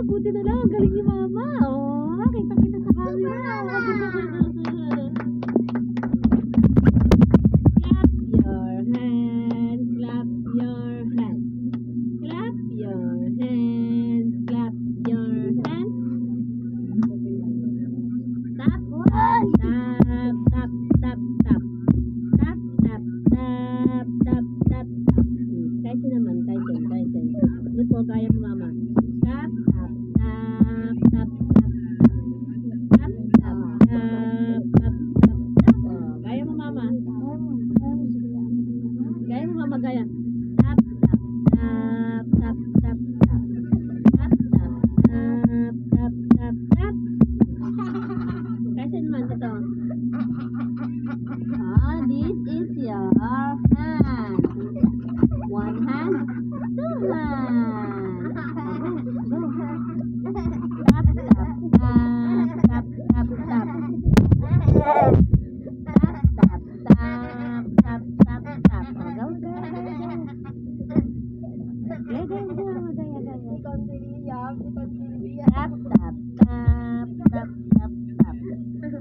buti na lang. Ang galing ni Mama. Oh, kita-kita sa camera. Clap your hands. Clap your hands. Clap your hands. Clap your hands. Tap, tap, tap, tap, tap. Tap, tap, tap, tap, tap, tap. Kahit naman, kahit. Ano po, kaya mo, Mama? Tap, tap, tap, tap, tap, tap. Tap, tap, tap, tap, tap, tap. Oh, kaya mo, Mama? Kaya mo, Mama, kaya? Tap, tap, tap, tap, tap, tap. Tap, tap, tap, tap, tap, tap. Kahit naman, ito. This is your hand. One hand, two hands. Go. Tap, tap, tap, tap, tap, tap. Tap, tap, tap, tap, tap, tap. Oh, go. Gaya. Tap, tap, tap, tap, tap, tap.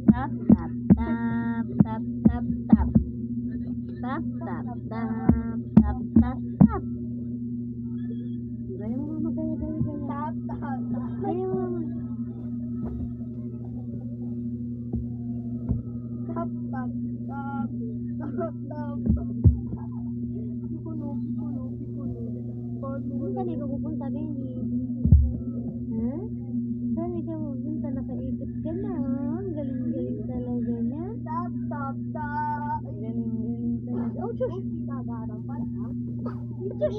Tap, tap, tap, tap, tap, tap. Tap, tap, tap, tap, tap, tap. Gaya mo, Mama, gaya. Gaya mo, Mama. Saan ikaw pupunta, baby? Ha? Saan ikaw pupunta? Nakaikot ka na. Ang galing-galing talaga niya. Galing-galing talaga. Oh, Diyos! Diyos!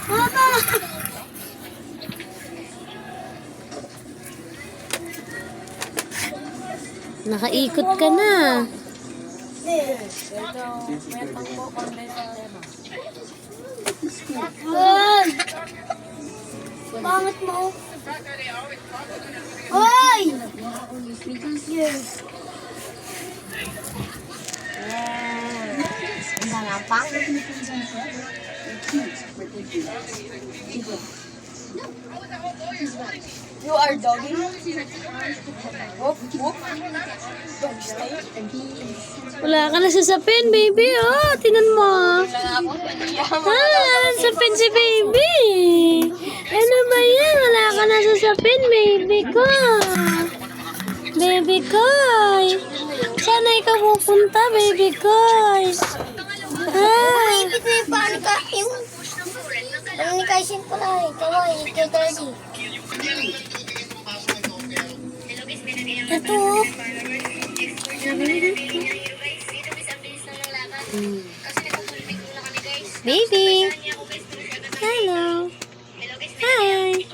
Mama! Nakaikot ka na. Pangit mo. Hoy! Ang pang. You are dogging? Whoop, whoop. Dog stay. Wala ka na sasapin, baby. Oh, tinan mo. Sasapin si baby. Ano ba yan? Wala ka na sasapin, baby ko. Baby ko. Saan na ikaw pupunta, baby ko? Baby ko yung panikahin. Panikahin ko na eh. Kawai, ikaw daddy. Ito. Baby. Hello. Hi.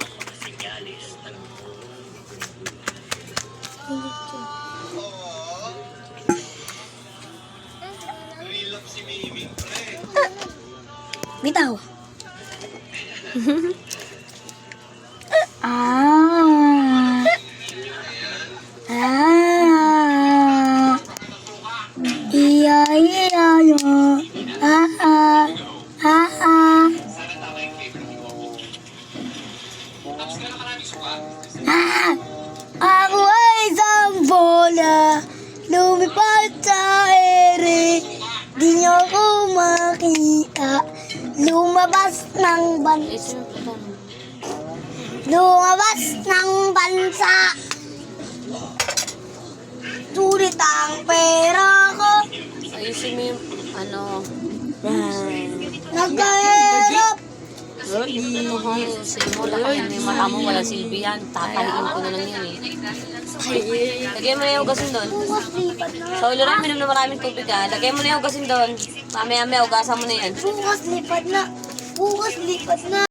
Bitaw. Iya. Ako ay isang bola, lumipad sa ere, di niyo ako makita, lumabas ng bansa, sulit ang pera ko, Ayusin mo yung, nagkahirap. Mata mo, wala silbi yan. Tataliin ko na lang yan eh. Lagay mo na yung ugasin doon. Sa ulo rin, minum na maraming tubig ka. Lagay mo na yung ugasin doon. Mamaya-maya, ugasan mo na yan. Bukas lipad na.